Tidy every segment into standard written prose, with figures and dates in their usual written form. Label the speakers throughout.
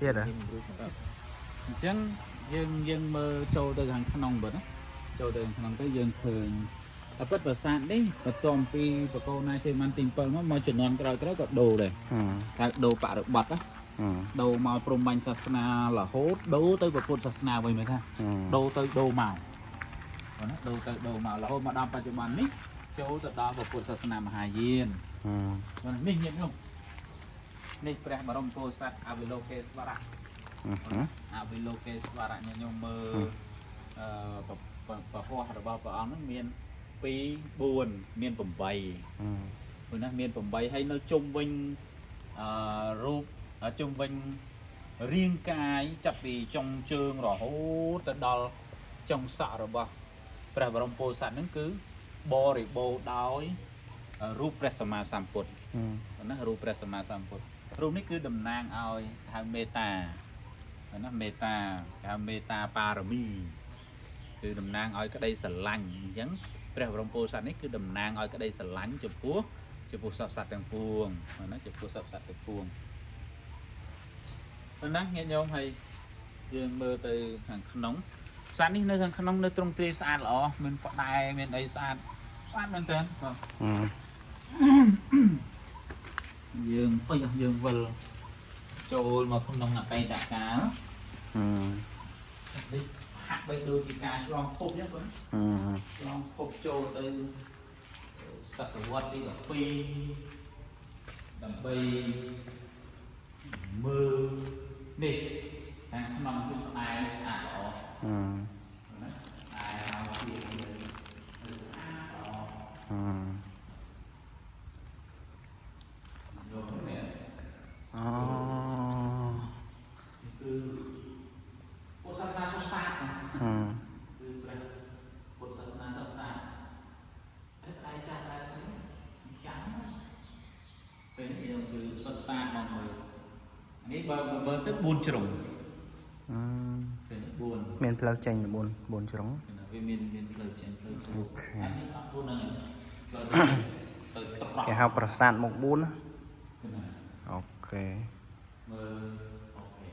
Speaker 1: tiết à
Speaker 2: chẳng dương mơ châu từ hàng khăn bật á châu từ hàng khăn tới dương thường bất và sạn đấy và tòm pi và cô này thì mang tình phân mà chuẩn non cái đó có đồ đây đồ bạ được bật á đồ màu prom banh sasna là hốt đấu tới và cột sasna vậy mới tha đồ tới đồ màu đồ tới đồ màu là hôm mà đam phải chụp bàn ní châu từ đó và cột sasna mà hài yên ninh nhận không ninh pre mà rong cô sát aviloke svara aviloke svara nhận nhung mơ và hoa hạt bao và nó miền pi buồn miền bẩm bày rồi nó miền bẩm bày hay nó chung vinh rúp ở chung vinh riêng cái chặt vì trong trường rồi hốt đo trong sạ rồi bao bây giờ po sạn nó cứ bo rồi bo đói rúp presama samput nó rúp presama samput rúp này cứ đầm nang ao hàng meta nó meta paramiคือดำนางอ้อยก็ได้สลังยังพระบรมโพธิ์สัตว์นี่คือดำนางอ้อยก็ได้สลังจุดพวกสัตว์ต่างพวงนะจุดพวกสัตว์ต่างพวงเพราะนั้นnghe nhau hay dương mơ từ hàng khăn nóng sáng đi nơi hàng khăn nóng nơi trong tươi sạch lọ mình có đai mình đây sạch bên trên dương ơi dương vờ trôi mà không nóng là cây đã cá đi bây đôi thì cá long khô nhất vẫn long khô trôi tới sạch vật đi ở phi đầm bay mưa đi hàng năm chúng ai xả đó ai làm chuyện xả đó rồi nè từ bộ sát na sâu xa từ bộ sát na sâu xa ai chạm ai trắng cái nhiều từ sâu xa mọi ngườiនេះបើទៅ4ជ្រុង4
Speaker 1: មានផ្លូវចេញ4ជ្រុង
Speaker 2: វាមានផ្លូវចេញផ្លូវជ្រុងអានេះអត់4ហ្នឹងទៅ
Speaker 1: គេហៅប្រាសាទមុខ4អូខេ
Speaker 2: មើលអូខេ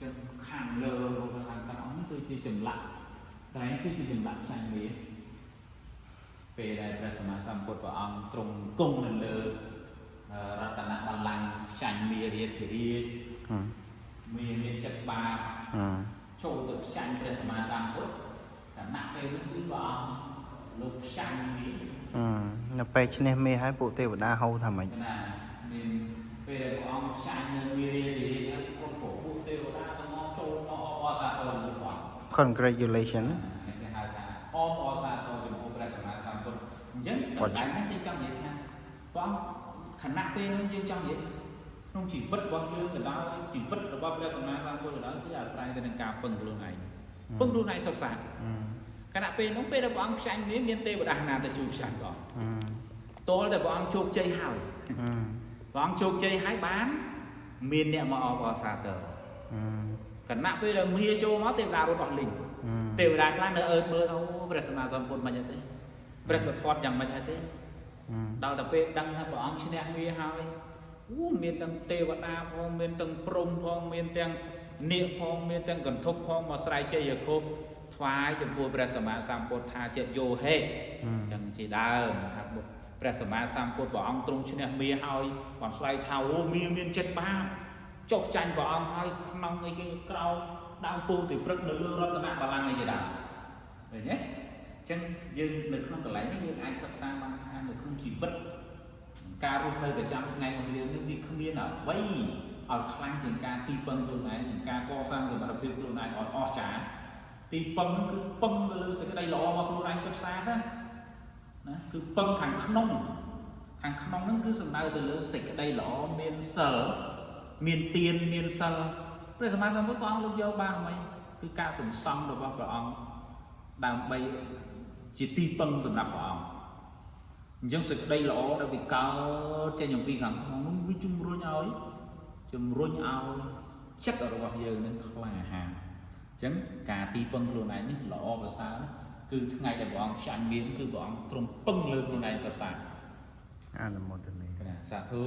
Speaker 2: ចឹងខាងលើខាងក្រោមគឺជាចម្លាក់តែគឺជាចម្លាក់ផ្សេងទៀតពេលដែលព្រះសម្មាសម្ពុទ្ធព្រះអង្គទ្រង់គង់នៅលើរតនបល្ល័ង្កចាញ់មារាធិរាជមានចិត្តបាបចូលទៅចាញ់ព្រះសម្មាសម្ពុទ្ធតែណាក់ពេលនោះគឺព្រះអង្គលោកចាញ់មា
Speaker 1: នៅពេលឈ្នះមាហើយពួកទេវតាហៅថាម៉េច
Speaker 2: ណាមានពេលដែលព្រះអង្គចាញ់នៅមារាធិរាជហើយពួកទេវតាទាំងអស់ចូលមកអបអរសាទរលោកព្រះអង្គ
Speaker 1: Congratulation
Speaker 2: គេហៅថាអបអរសាទរចំពោះព្រះសម្មាសម្ពុទ្ធអញ្ចឹងតែនេះគេចង់និយាយថាព្រះអង្គខណៈពេលនោះយើងចង់និយាយក្នុងជីវិតរបស់យើងទៅដល់ជីវិតរបស់ព្រះសម្មាសម្ពុទ្ធទៅដល់គឺអាស្រ័យទៅនឹងការពឹងខ្លួនឯងពឹងខ្លួនឯងសុខសាន្តខណៈពេលនោះពេលដែលព្រះអង្គផ្សាយនេះមានទេវតាណាទៅជួយផ្សាយព្រះអង្គតលតែព្រះអង្គជោគជ័យហើយព្រះអង្គជោគជ័យហើយបានមានអ្នកមកអបអរសាទរខណៈពេលដែលមាចូលមកទេវតារត់អស់លីងទេវតាខ្លះនៅអើតមើលថាព្រះសម្មាសម្ពុទ្ធមិនអីទេព្រះសត្វធាត់យ៉ាងម៉េចហើយទេដល់តែពេលដឹងថាព្រះអង្គឈ្នះមាហើយមានទាំងទេវតាផងមានទាំងព្រំផងមានទាំងនាគផងមានទាំងកន្ធុកផងមកស្រែកជ័យគោថ្វាយចំពោះព្រះសម្មាសម្ពុទ្ធថាជាយោហេចឹងជាដើមថាព្រះសម្មាសម្ពុទ្ធព្រះអង្គទ្រង់ឈ្នះមាហើយបានស្រែកថាអូមាមានចិត្តបាបចុះចាញ់ព្រះអង្គហើយក្នុងអីគេក្រោមដើមពូទីព្រឹកនៅលើរតនបល្ល័ង្កអីជាដើមឃើញទេចឹងយើងនៅក្នុងកន្លែងនេះយើងអាចសិក្សាបានថានៅក្នុងជីវិតការរស់នៅប្រចាំថ្ងៃរបស់យើងនេះវាគ្មានអ្វីឲ្យខ្លាំងជាងការទីពឹងខ្លួនឯងនិងការកសាងសមត្ថភាពខ្លួនឯងឲ្យអស្ចារ្យទីពឹងគឺពឹងទៅលើសេចក្តីល្អរបស់ខ្លួនឯងសុទ្ធសាធណាគឺពឹងខាងក្នុងហ្នឹងគឺសំដៅទៅលើសេចក្តីល្អមានសិលមានទានមានសិលព្រះសម្មាសម្ពុទ្ធព្រះអង្គលោកយកបានហ្មងគឺការសន្សំរបស់ព្រះអង្គដើម្បីជាទីពឹងសម្រាប់ព្រះអង្គអញ្ចឹងសេចក្តីល្អដែលវាកើតចេញអំពីខាងក្នុងនោះវាជំរុញឲ្យចិត្តរបស់យើងនឹងក្លាហានអញ្ចឹងការទីពឹងខ្លួនឯងនេះល្អប្រសើរគឺថ្ងៃដែលព្រះអង្គចាញ់មានគឺព្រះអង្គទ្រង់ពឹងលើខ្លួនឯងសុទ្ធសាធអនុមោទនាសាធុ